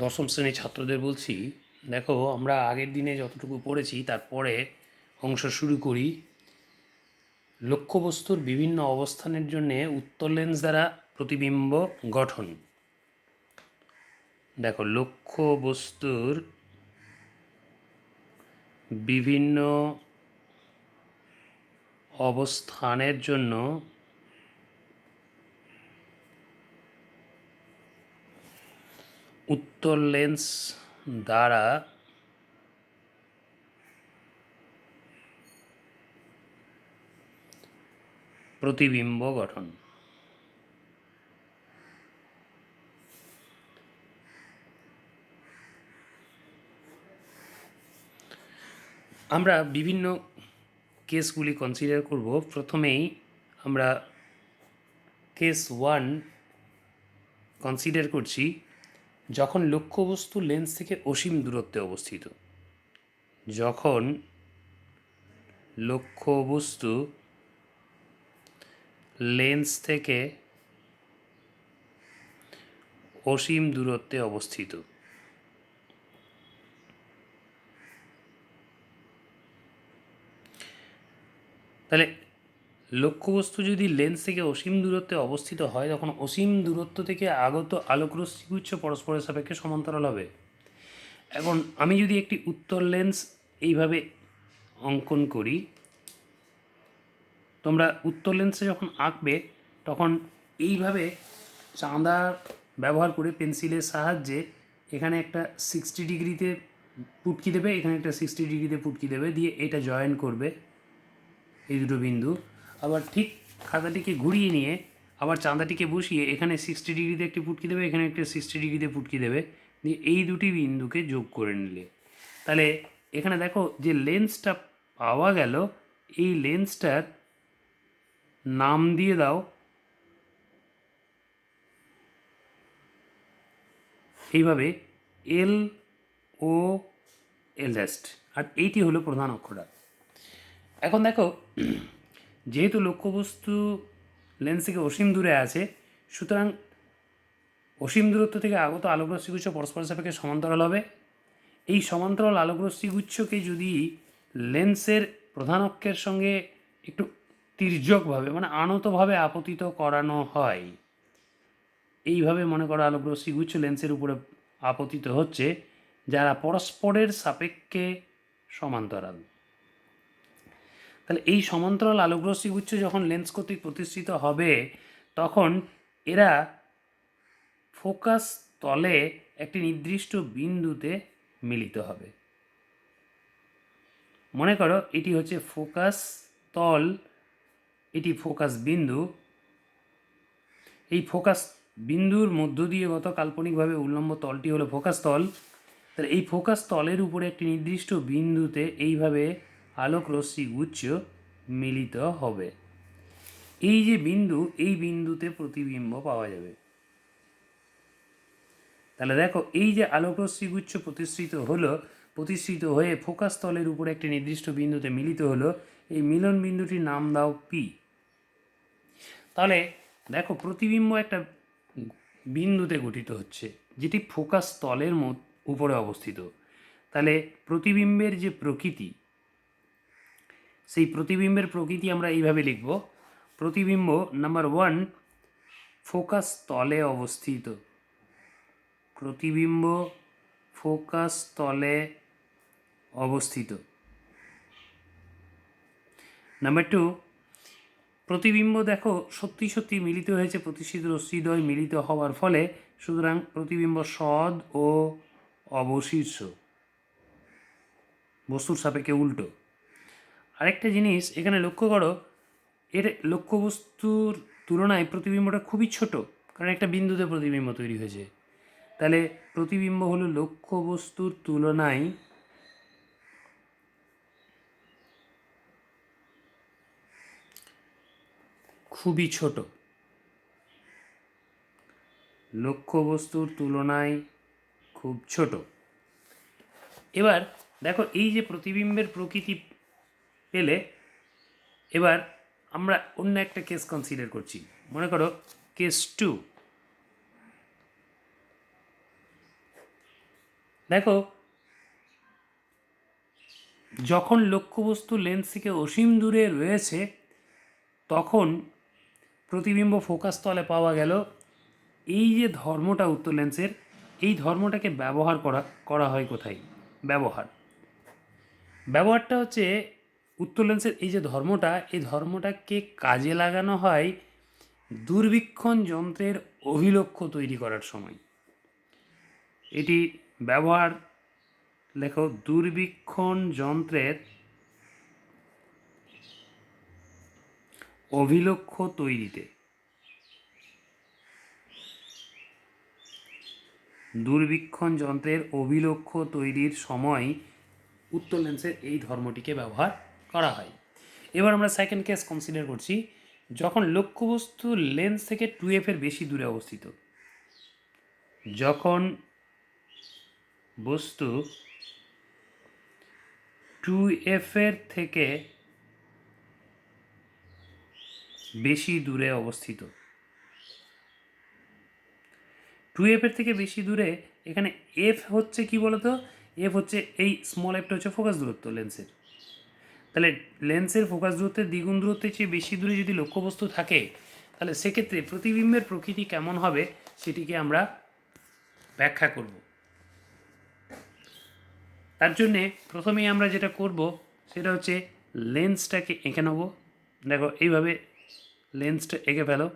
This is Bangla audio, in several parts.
দশম শ্রেণীর ছাত্রদের বলছি, দেখো আমরা আগের দিনে যতটুকু পড়েছি তারপরে অংশ শুরু করি। লক্ষ্যবস্তুর বিভিন্ন অবস্থানের জন্য উত্তর লেন্স দ্বারা প্রতিবিম্ব গঠন। দেখো, লক্ষ্যবস্তুর বিভিন্ন অবস্থানের জন্য উত্তর লেন্স দ্বারা প্রতিবিম্ব গঠন। আমরা বিভিন্ন কেসগুলি কনসিডার করব। প্রথমেই আমরা কেস 1 কনসিডার করছি, যখন লক্ষ্যবস্তু লেন্স থেকে অসীম দূরত্বে অবস্থিত। যখন লক্ষ্যবস্তু লেন্স থেকে অসীম দূরত্বে অবস্থিত। তাহলে লক্ষ্যবস্তু যদি লেন্স থেকে অসীম দূরত্বে অবস্থিত হয়, তখন অসীম দূরত্ব থেকে আগত আলোকরশ্মিগুচ্ছ পরস্পরের সাপেক্ষে সমান্তরাল হবে। এখন আমি যদি একটি উত্তর লেন্স এইভাবে অঙ্কন করি, তোমরা উত্তর লেন্সে যখন আঁকবে তখন এইভাবে চাঁদা ব্যবহার করে পেন্সিলের সাহায্যে এখানে একটা 60 ডিগ্রিতে পুটকি দেবে, এখানে একটা 60 ডিগ্রিতে পুটকি দেবে, দিয়ে এটা জয়েন করবে এই দুটো বিন্দু। আবার ঠিক খাতাটিকে ঘুরিয়ে নিয়ে আবার চাঁদাটিকে বসিয়ে এখানে 60 ডিগ্রিতে একটি পুটকি দেবে, এখানে একটা 60 ডিগ্রিতে পুটকি দেবে, দিয়ে এই দুটি বিন্দুকে যোগ করে নিলে তাহলে এখানে দেখো যে লেন্সটা পাওয়া গেল, এই লেন্সটার নাম দিয়ে দাও এইভাবে এল ও এলএস্ট, আর এইটি হলো প্রধান অক্ষরা। এখন দেখো, যেহেতু লক্ষ্যবস্তু লেন্স থেকে অসীম দূরে আছে, সুতরাং অসীম দূরত্ব থেকে আগত আলোকরশ্মিগুচ্ছ পরস্পর সাপেক্ষে সমান্তরাল হবে। এই সমান্তরাল আলোকরশ্মিগুচ্ছকে যদি লেন্সের প্রধান অক্ষের সঙ্গে একটু তির্যকভাবে মানে আনতভাবে আপতিত করানো হয়, এইভাবে মনে করো আলোকরশ্মিগুচ্ছ লেন্সের উপরে আপতিত হচ্ছে, যারা পরস্পরের সাপেক্ষে সমান্তরাল। তাহলে এই সমান্তরাল আলোকরশ্মিগুচ্ছ যখন লেন্স কর্তৃক প্রতিষ্ঠিত হবে, তখন এরা ফোকাস তলে একটি নির্দিষ্ট বিন্দুতে মিলিত হবে। মনে করো এটি হচ্ছে ফোকাস তল, এটি ফোকাস বিন্দু। এই ফোকাস বিন্দুর মধ্য দিয়ে গত কাল্পনিকভাবে উল্লম্ব তলটি হলো ফোকাস তল। তাহলে এই ফোকাস তলের উপরে একটি নির্দিষ্ট বিন্দুতে এইভাবে আলোক রশ্মিগুচ্ছ মিলিত হবে। এই যে বিন্দু, এই বিন্দুতে প্রতিবিম্ব পাওয়া যাবে। তাহলে দেখো, এই যে আলোক রশ্মিগুচ্ছ প্রতিষ্ঠিত হয়ে ফোকাস তলের উপরে একটি নির্দিষ্ট বিন্দুতে মিলিত হলো, এই মিলন বিন্দুটির নাম দাও পি। তাহলে দেখো, প্রতিবিম্ব একটা বিন্দুতে গঠিত হচ্ছে যেটি ফোকাস তলের উপরে অবস্থিত। তাহলে প্রতিবিম্বের যে প্রকৃতি, সেই প্রতিবিম্বের প্রকৃতি আমরা এইভাবে লিখব। প্রতিবিম্ব নাম্বার 1 ফোকাস তলে অবস্থিত। প্রতিবিম্ব ফোকাস তলে অবস্থিত। নাম্বার 2, প্রতিবিম্ব দেখো সত্যি সত্যি মিলিত হয়েছে প্রতিষ্ঠিত রশ্মিদ্বয় মিলিত হওয়ার ফলে, সুতরাং প্রতিবিম্ব সদ ও অবশীর্ষ, বস্তুর সাপেক্ষে উল্টো। আরেকটা জিনিস এখানে লক্ষ্য করো, এর লক্ষ্যবস্তুর তুলনায় প্রতিবিম্বটা খুবই ছোট, কারণ একটা বিন্দুতে প্রতিবিম্ব তৈরি হয়েছে। তাহলে প্রতিবিম্ব হলো লক্ষ্যবস্তুর তুলনায় খুবই ছোট। লক্ষ্যবস্তুর তুলনায় খুব ছোট। এবার দেখো, এই যে প্রতিবিম্বের প্রকৃতি পেলে, এবার আমরা অন্য একটা কেস কনসিডার করছি। মনে করো কেস 2। দেখো, যখন লক্ষ্যবস্তু লেন্স থেকে অসীম দূরে রয়েছে তখন প্রতিবিম্ব ফোকাস তলে পাওয়া গেল। এই যে ধর্মটা উত্তর লেন্সের, এই ধর্মটাকে ব্যবহার করা হয় কোথায়? ব্যবহারটা হচ্ছে উত্তর লেন্সের এই যে ধর্মটা, এই ধর্মটাকে কাজে লাগানো হয় দূরবীক্ষণ যন্ত্রের অভিলক্ষ্য তৈরি করার সময়। এটি ব্যবহার, লেখো, দূরবীক্ষণ যন্ত্রের অভিলক্ষ্য তৈরিতে। দূরবীক্ষণ যন্ত্রের অভিলক্ষ্য তৈরির সময় উত্তর লেন্সের এই ধর্মটিকে ব্যবহার করা হয়। এবার আমরা সেকেন্ড কেস কনসিডার করছি, যখন লক্ষ্যবস্তু লেন্স থেকে 2f এর বেশি দূরে অবস্থিত। যখন বস্তু 2f এর থেকে বেশি দূরে অবস্থিত। 2f এর থেকে বেশি দূরে, এখানে f হচ্ছে কি বলতো? f হচ্ছে এই স্মল এফটা হচ্ছে ফোকাস দূরত্ব লেন্সের। তাহলে লেন্সের ফোকাস দূরত্বের দ্বিগুণ দূরত্বের চেয়ে বেশি দূরে যদি লক্ষ্যবস্তু থাকে, তাহলে সেক্ষেত্রে প্রতিবিম্বের প্রকৃতি কেমন হবে সেটিকে আমরা ব্যাখ্যা করব। তার জন্যে প্রথমেই আমরা যেটা করব সেটা হচ্ছে লেন্সটাকে এঁকে নেব। দেখো, এইভাবে লেন্সটা এঁকে ফেলো।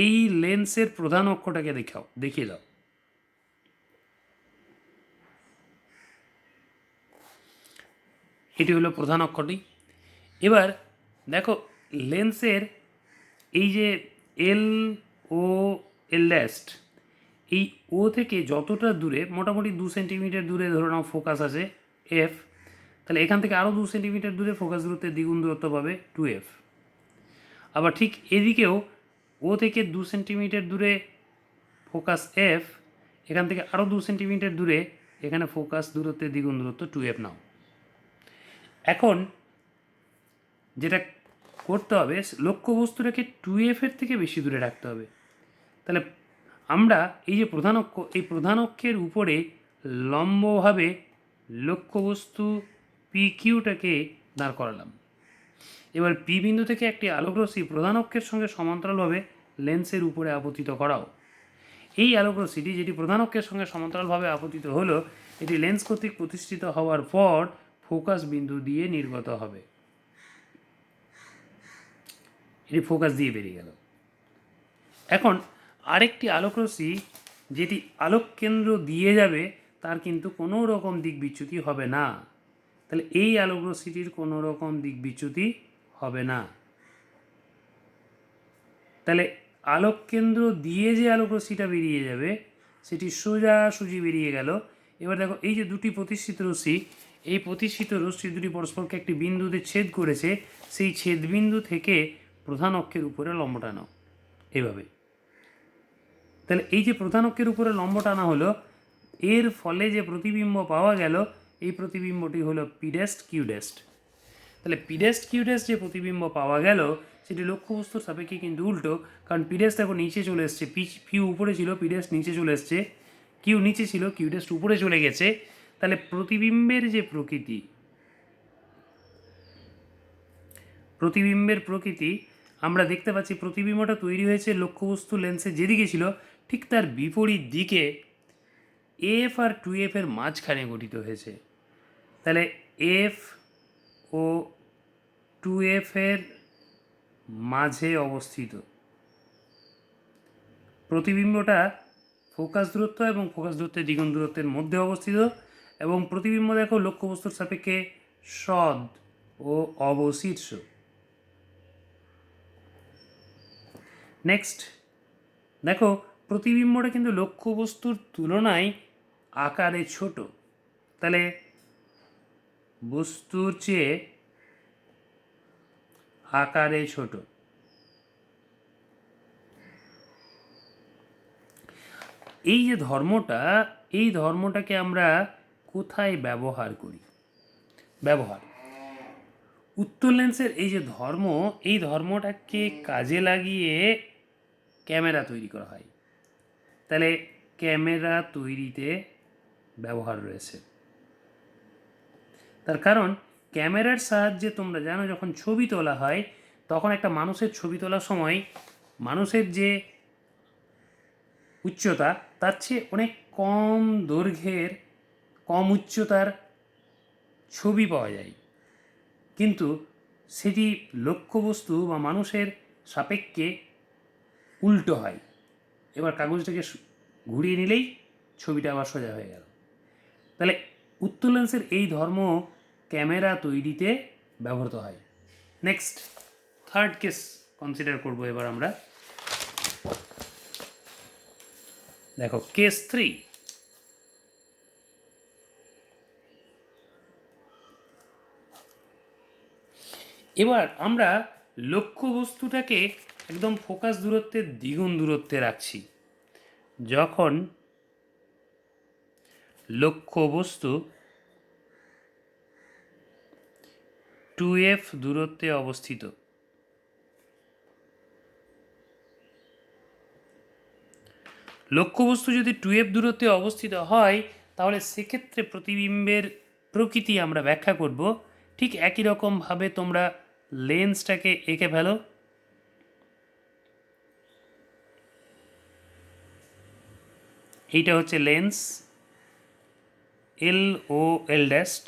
এই লেন্সের প্রধান অক্ষটাকে দেখিয়ে দাও। এটি হলো প্রধান অক্ষটি। এবার দেখো, লেন্সের এই যে এল ও এল ড্যাস্ট, এই ও থেকে যতটা দূরে, মোটামুটি 2 সেন্টিমিটার দূরে ধরে নাও ফোকাস আছে এফ, তাহলে এখান থেকে আরও 2 সেন্টিমিটার দূরে ফোকাস দূরত্বের দ্বিগুণ দূরত্ব পাবে 2f। আবার ঠিক এদিকেও ও থেকে 2 সেন্টিমিটার দূরে ফোকাস এফ, এখান থেকে আরও 2 সেন্টিমিটার দূরে এখানে ফোকাস দূরত্বের দ্বিগুণ দূরত্ব 2f নাও। এখন যেটা করতে হবে, লক্ষ্যবস্তুটাকে 2f এর থেকে বেশি দূরে রাখতে হবে। তাহলে আমরা এই যে প্রধান অক্ষ, এই প্রধান অক্ষের উপরে লম্বভাবে লক্ষ্যবস্তু পি কিউটাকে দাঁড় করালাম। এবার পি বিন্দু থেকে একটি আলোকরশ্মি প্রধান অক্ষের সঙ্গে সমান্তরালভাবে লেন্সের উপরে আপতিত করাও। এই আলোকরশ্মিটি, যেটি প্রধান অক্ষের সঙ্গে সমান্তরালভাবে আপতিত হলো, এটি লেন্স কর্তৃক প্রতিষ্ঠিত হওয়ার পর ফোকাস বিন্দু দিয়ে নির্গত হবে। এটি ফোকাস দিয়ে বেরিয়ে গেল। এখন আরেকটি আলোকরশ্মি যেটি আলোক কেন্দ্র দিয়ে যাবে, তার কিন্তু কোনো রকম দিক বিচ্যুতি হবে না। তাহলে এই আলোকরশ্মিটির কোনো রকম দিক বিচ্যুতি হবে না। তাহলে আলোক কেন্দ্র দিয়ে যে আলোকরশ্মিটা বেরিয়ে যাবে সেটি সোজাসুজি বেরিয়ে গেল। এবার দেখো, এই যে দুটি প্রতিষ্ঠিত রশ্মি, এই প্রতিষ্ঠিত রশ্মি দুটি পরস্পরকে একটি বিন্দুতে ছেদ করেছে, সেই ছেদবিন্দু থেকে প্রধান অক্ষের উপরে লম্ব টানাও এইভাবে। তাহলে এই যে প্রধান অক্ষের উপরে লম্ব টানা হলো, এর ফলে যে প্রতিবিম্ব পাওয়া গেল, এই প্রতিবিম্বটি হলো পি ড্যাস্ট কিউ ড্যাস্ট। তাহলে পি ড্যাস্ট কিউ ড্যাস্ট যে প্রতিবিম্ব পাওয়া গেল সেটি লক্ষ্যবস্তুর সাপেক্ষে কিন্তু উল্টো, কারণ পি ড্যাস্ট এখন নিচে চলে এসছে, পিউ উপরে ছিল, পি ড্যাস্ট নিচে চলে এসছে, কিউ নিচে ছিল, কিউ ড্যাস্ট উপরে চলে গেছে। তাহলে প্রতিবিম্বের যে প্রকৃতি আমরা দেখতে পাচ্ছি, প্রতিবিম্বটা তৈরি হয়েছে লক্ষ্যবস্তু লেন্সের যেদিকে ছিল ঠিক তার বিপরীত দিকে এফ আর 2f এর মাঝখানে গঠিত হয়েছে। তাহলে এফ ও 2f এর মাঝে অবস্থিত প্রতিবিম্বটা ফোকাস দূরত্ব এবং ফোকাস দূরত্বের দ্বিগুণ দূরত্বের মধ্যে অবস্থিত, এবং প্রতিবিম্ব দেখো লক্ষ্যবস্তুর সাপেক্ষে সদ ও অবশীর্ষ। নেক্সট দেখো, প্রতিবিম্বটা কিন্তু লক্ষ্যবস্তুর তুলনায় আকারে ছোট। তাহলে বস্তুর চেয়ে আকারে ছোট। এই যে ধর্মটা, এই ধর্মটাকে আমরা কোথায় ব্যবহার করি? উত্তর লেন্সের এই যে ধর্ম, এই ধর্মটাকে কাজে লাগিয়ে ক্যামেরা তৈরি করা হয়। তাহলে ক্যামেরা তৈরিতে ব্যবহার রয়েছে। তার কারণ ক্যামেরার সাহায্যে তোমরা জানো যখন ছবি তোলা হয় তখন একটা মানুষের ছবি তোলার সময় মানুষের যে উচ্চতা তার চেয়ে অনেক কম দৈর্ঘ্যের কম উচ্চতার ছবি পাওয়া যায়, কিন্তু সেটি লক্ষ্যবস্তু বা মানুষের সাপেক্ষে উল্টো হয়। এবার কাগজটাকে ঘুরিয়ে নিলেই ছবিটা আবার সোজা হয়ে গেল। তাহলে উত্তল লেন্সের এই ধর্ম ক্যামেরা তৈরিতে ব্যবহৃত হয়। নেক্সট থার্ড কেস কনসিডার করব এবার আমরা। দেখো কেস 3। এবার আমরা লক্ষ্যবস্তুটাকে একদম ফোকাস দূরত্বের দ্বিগুণ দূরত্বে রাখছি। যখন লক্ষ্যবস্তু 2f দূরত্বে অবস্থিত, লক্ষ্যবস্তু যদি 2f দূরত্বে অবস্থিত হয় তাহলে সেক্ষেত্রে প্রতিবিম্বের প্রকৃতি আমরা ব্যাখ্যা করব ঠিক একই রকমভাবে। তোমরা লেন্সটাকে এঁকে ফেলো। এইটা হচ্ছে লেন্স LOL ড্যাস্ট,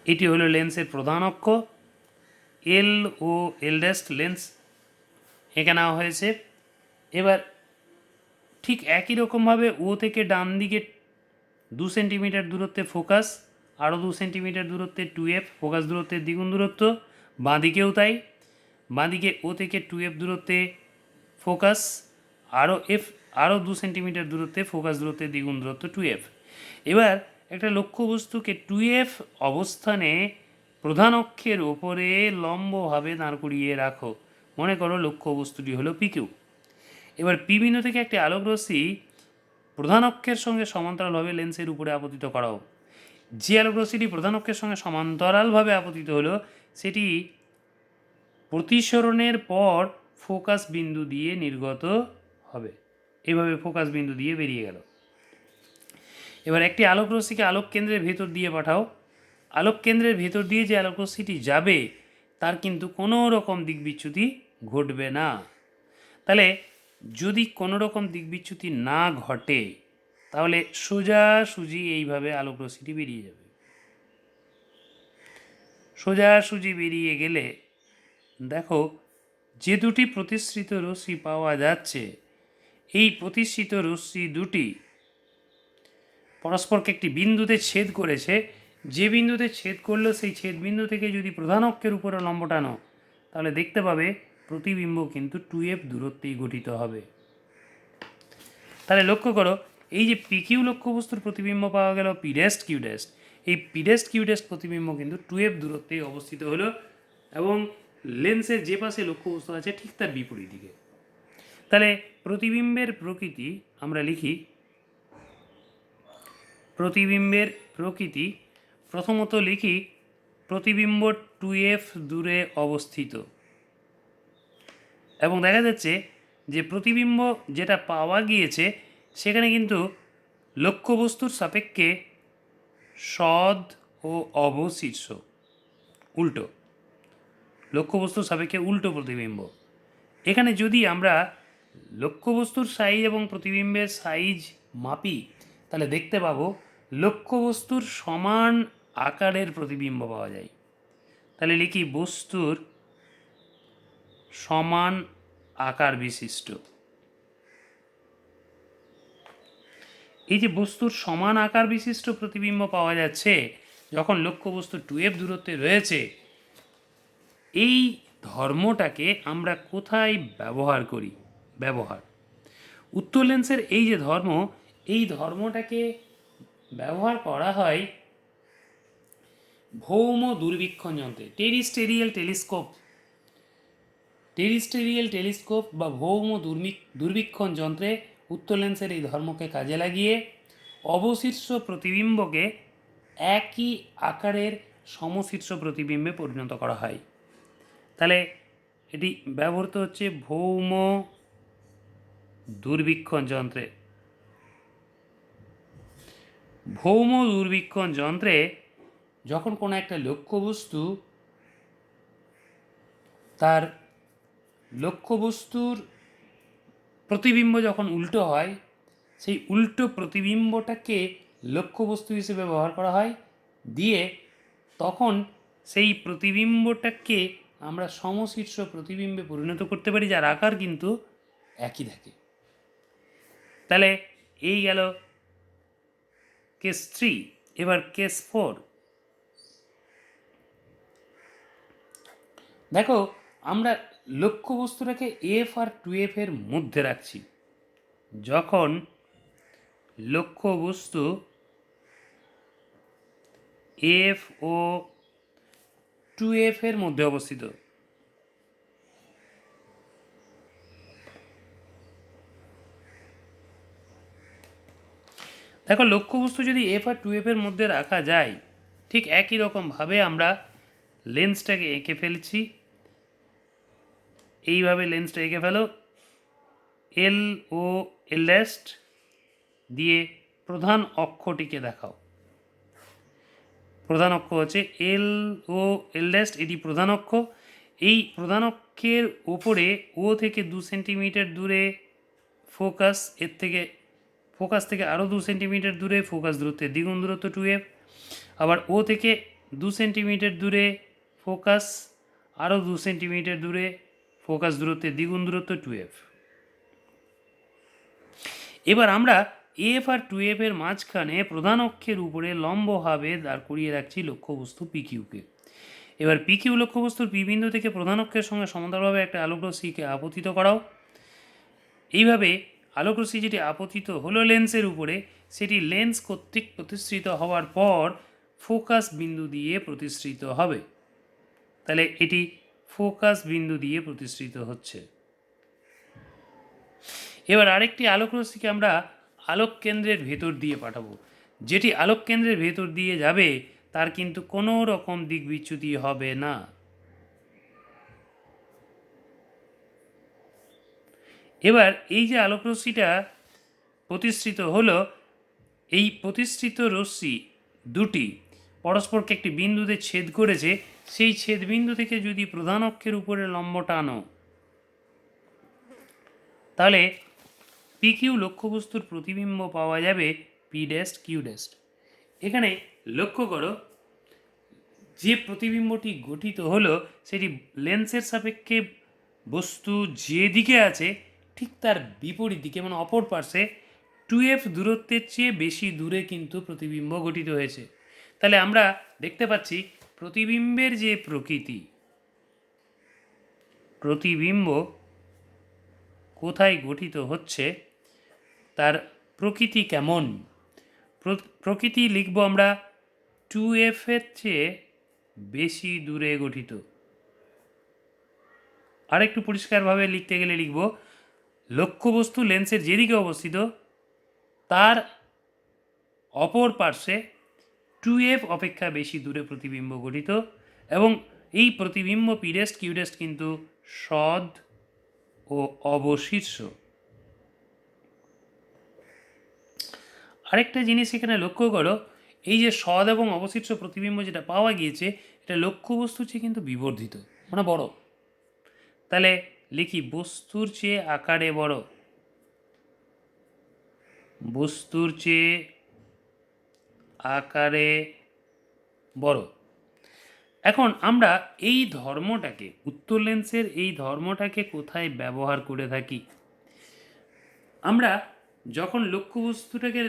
এটি হলো লেন্সের প্রধান অক্ষ। LOL ড্যাস্ট লেন্স এঁকে নেওয়া হয়েছে। এবার ঠিক একই রকমভাবে ও থেকে ডান দিকে 2 সেন্টিমিটার দূরত্বে ফোকাস, আরও 2 সেন্টিমিটার দূরত্বে 2f ফোকাস দূরত্বের দ্বিগুণ দূরত্ব, বাঁদিকেও তাই। বাঁদিকে ও থেকে 2f দূরত্বে ফোকাস, আরও 2 সেন্টিমিটার দূরত্বে ফোকাস দূরত্বের দ্বিগুণ দূরত্ব 2f। এবার একটা লক্ষ্যবস্তুকে 2f অবস্থানে প্রধান অক্ষের ওপরে লম্বভাবে দাঁড় করিয়ে রাখো। মনে করো লক্ষ্যবস্তুটি হলো PQ। এবার P বিন্দু থেকে একটি আলোকরশ্মি প্রধান অক্ষের সঙ্গে সমান্তরালভাবে লেন্সের উপরে আপতিত করাও। যে আলোকরশ্মিটি প্রধান অক্ষের সঙ্গে সমান্তরালভাবে আপতিত হলো সেটি প্রতিসরণের পর ফোকাস বিন্দু দিয়ে নির্গত হবে। এইভাবে ফোকাস বিন্দু দিয়ে বেরিয়ে গেল। এবার একটি আলোকরশ্মিকে আলোক কেন্দ্রের ভেতর দিয়ে পাঠাও। আলোক কেন্দ্রের ভেতর দিয়ে যে আলোকরশ্মিটি যাবে তার কিন্তু কোনো রকম দিক বিচ্যুতি ঘটবে না। তাহলে যদি কোনো রকম দিক বিচ্যুতি না ঘটে তাহলে সোজাসুজি এইভাবে আলোকরশ্মিটি বেরিয়ে যাবে। সোজাসুজি বেরিয়ে গেলে দেখো যে দুটি প্রতিসৃত রশ্মি পাওয়া যাচ্ছে, এই প্রতিসৃত রশ্মি দুটি পরস্পরকে একটি বিন্দুতে ছেদ করেছে। যে বিন্দুতে ছেদ করলো সেই ছেদ বিন্দু থেকে যদি প্রধান অক্ষের উপরে লম্ব টানো তাহলে দেখতে পাবে প্রতিবিম্ব কিন্তু 2f দূরত্বেই গঠিত হবে। তাহলে লক্ষ্য করো এই যে PQ লক্ষ্যবস্তুর প্রতিবিম্ব পাওয়া গেল P ড্যাস্ট Q ড্যাস্ট, এই P ড্যাস্ট Q ড্যাস্ট প্রতিবিম্ব কিন্তু 2f দূরত্বেই অবস্থিত হলো এবং লেন্সের যে পাশে লক্ষ্যবস্তু আছে ঠিক তার বিপরীত দিকে। তাহলে প্রতিবিম্বের প্রকৃতি আমরা লিখি। প্রতিবিম্বের প্রকৃতি প্রথমত লিখি প্রতিবিম্ব 2f দূরে অবস্থিত, এবং দেখা যাচ্ছে যে প্রতিবিম্ব যেটা পাওয়া গিয়েছে সেখানে কিন্তু লক্ষ্যবস্তুর সাপেক্ষে সদ ও অবশীর্ষ উল্টো, লক্ষ্যবস্তুর সাপেক্ষে উল্টো প্রতিবিম্ব। এখানে যদি আমরা লক্ষ্যবস্তুর সাইজ এবং প্রতিবিম্বের সাইজ মাপি তাহলে দেখতে পাবো লক্ষ্যবস্তুর সমান আকারের প্রতিবিম্ব পাওয়া যায়। তাহলে লিখি বস্তুর সমান আকার বিশিষ্ট। এই যে বস্তুর সমান আকার বিশিষ্ট প্রতিবিম্ব পাওয়া যাচ্ছে যখন লক্ষ্যবস্তু 2f দূরত্বে রয়েছে, এই ধর্মটাকে আমরা কোথায় ব্যবহার করি? উত্তল লেন্সের এই যে ধর্ম, এই ধর্মটাকে ব্যবহার করা হয় ভৌম দূরবীক্ষণ যন্ত্রে, টেরিস্টেরিয়াল টেলিস্কোপ বা ভৌম দূরবীক্ষণ যন্ত্রে উত্তল লেন্সের এই ধর্মকে কাজে লাগিয়ে অবশীর্ষ প্রতিবিম্বকে একই আকারের সমশীর্ষ প্রতিবিম্বে পরিণত করা হয়। তাহলে এটি ব্যবহৃত হচ্ছে ভৌম দূরবীক্ষণ যন্ত্রে। ভৌম দূরবীক্ষণ যন্ত্রে যখন কোনো একটা লক্ষ্যবস্তু তার লক্ষ্যবস্তুর প্রতিবিম্ব যখন উল্টো হয়, সেই উল্টো প্রতিবিম্বটাকে লক্ষ্যবস্তু হিসেবে ব্যবহার করা হয়, দিয়ে তখন সেই প্রতিবিম্বটাকে আমরা সমশীর্ষ প্রতিবিম্বে পরিণত করতে পারি, যার আকার কিন্তু একই থাকে। তাহলে এই গেল কেস 3। এবার কেস 4। দেখো, আমরা লক্ষ্যবস্তুটাকে এফ আর 2F এর মধ্যে রাখছি। যখন লক্ষ্যবস্তু এফ ও 2F এর মধ্যে অবস্থিত, দেখো লক্ষ্যবস্তু যদি এফ আর 2F এর মধ্যে রাখা যায়, ঠিক একই রকমভাবে আমরা লেন্সটাকে এঁকে ফেলছি। এইভাবে লেন্সটা এঁকে ফেলো, এল ও এল ড্যাস্ট দিয়ে প্রধান অক্ষটিকে দেখাও। প্রধান অক্ষ হচ্ছে এল ও এল ড্যাস্ট, এটি প্রধান অক্ষ। এই প্রধান অক্ষের ওপরে ও থেকে 2 সেন্টিমিটার দূরে ফোকাস, এর থেকে ফোকাস থেকে আরও 2 সেন্টিমিটার দূরে ফোকাস দূরত্বের দ্বিগুণ দূরত্ব 2F। আবার ও থেকে 2 সেন্টিমিটার দূরে ফোকাস, আরও 2 সেন্টিমিটার দূরে ফোকাস দূরত্বের দ্বিগুণ দূরত্ব 2F। এবার আমরা এফ আর 2F এর মাঝখানে প্রধান অক্ষের উপরে লম্বভাবে দাঁড় করিয়ে রাখছি লক্ষ্যবস্তু পিকিউকে। এবার পিকিউ লক্ষ্যবস্তুর পি বিন্দু থেকে প্রধান অক্ষের সঙ্গে সমান্তরালভাবে একটা আলোকরশ্মিকে আপতিত করাও। এইভাবে আলোকরশ্মি যেটি আপতিত হলো লেন্সের উপরে, সেটি লেন্স কর্তৃক প্রতিসৃত হওয়ার পর ফোকাস বিন্দু দিয়ে প্রতিসৃত হবে। তাহলে এটি ফোকাস বিন্দু দিয়ে প্রতিসৃত হচ্ছে। এবার আরেকটি আলোকরশ্মিকে আমরা আলোক কেন্দ্রের ভেতর দিয়ে পাঠাবো। যেটি আলোক কেন্দ্রের ভেতর দিয়ে যাবে তার কিন্তু কোনো রকম দিক বিচ্যুতি হবে না। এবার এই যে আলোকরশ্মিটা প্রতিসৃত হলো, এই প্রতিসৃত রশ্মি দুটি পরস্পরকে একটি বিন্দুতে ছেদ করেছে। সেই ছেদ বিন্দু থেকে যদি প্রধান অক্ষের উপরে লম্ব টানো, তাহলে পি কিউ লক্ষ্যবস্তুর প্রতিবিম্ব পাওয়া যাবে পি ড্যাস্ট কিউ ড্যাস্ট। এখানে লক্ষ্য করো, যে প্রতিবিম্বটি গঠিত হলো সেটি লেন্সের সাপেক্ষে বস্তু যেদিকে আছে ঠিক তার বিপরীত দিকে, মানে অপর পার্শ্বে 2F দূরত্বের চেয়ে বেশি দূরে কিন্তু প্রতিবিম্ব গঠিত হয়েছে। তাহলে আমরা দেখতে পাচ্ছি প্রতিবিম্বের যে প্রতিবিম্ব কোথায় গঠিত হচ্ছে তার প্রকৃতি কেমন। প্রকৃতি লিখব আমরা 2F এর চেয়ে বেশি দূরে গঠিত। আরেকটু পরিষ্কারভাবে লিখতে গেলে লিখব লক্ষ্যবস্তু লেন্সের যেদিকে অবস্থিত তার অপর পার্শ্বে 2F অপেক্ষা বেশি দূরে প্রতিবিম্ব গঠিত, এবং এই প্রতিবিম্ব পি ড্যাস্ট কিউ ড্যাস্ট কিন্তু সদ ও অবশীর্ষ। আরেকটা জিনিস এখানে লক্ষ্য করো, এই যে সদ এবং অবশীর্ষ প্রতিবিম্ব যেটা পাওয়া গিয়েছে, এটা লক্ষ্যবস্তুর চেয়ে কিন্তু বিবর্ধিত, মানে বড়। তাহলে লিখি বস্তুর চেয়ে আকারে বড়, বস্তুর চেয়ে আকারে বড়। এখন আমরা এই ধর্মটাকে, উত্তর লেন্সের এই ধর্মটাকে কোথায় ব্যবহার করে থাকি? আমরা যখন লক্ষ্যবস্তুটাকে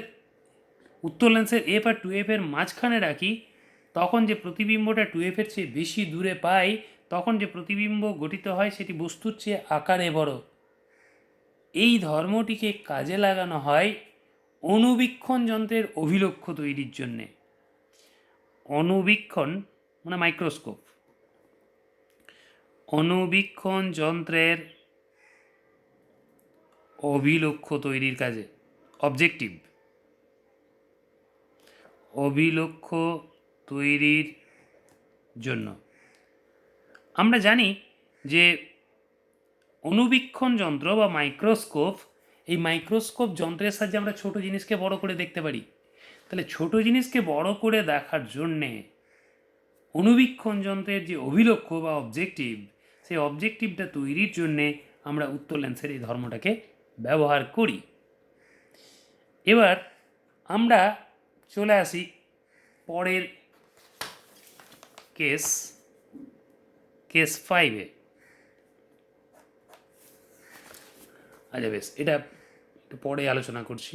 উত্তর লেন্সের এফ আর 2F এর মাঝখানে রাখি, তখন যে প্রতিবিম্বটা 2F এর চেয়ে বেশি দূরে পাই, তখন যে প্রতিবিম্ব গঠিত হয় সেটি বস্তুর চেয়ে আকারে বড়। এই ধর্মটিকে কাজে লাগানো হয় অণুবীক্ষণ যন্ত্রের অভিলক্ষ্য তৈরির জন্যে। অণুবীক্ষণ মানে মাইক্রোস্কোপ, অণুবীক্ষণ যন্ত্রের অভিলক্ষ্য তৈরির কাজে, অবজেক্টিভ অভিলক্ষ্য তৈরির জন্য। আমরা জানি যে অণুবীক্ষণ যন্ত্র বা মাইক্রোস্কোপ এই মাইক্রোস্কোপ যন্ত্রের সাহায্যে আমরা ছোট জিনিসকে বড় করে দেখতে পারি। তাহলে ছোট জিনিসকে বড় করে দেখার জন্যে অণুবীক্ষণ যন্ত্রের যে অভিলক্ষ্য বা অবজেক্টিভ, সেই অবজেক্টিভটা তৈরির জন্যে আমরা উত্তর লেন্সের এই ধর্মটাকে ব্যবহার করি। এবার আমরা চলে আসি পরের কেস 5-এ। আচ্ছা বেশ, এটা একটু পরে আলোচনা করছি।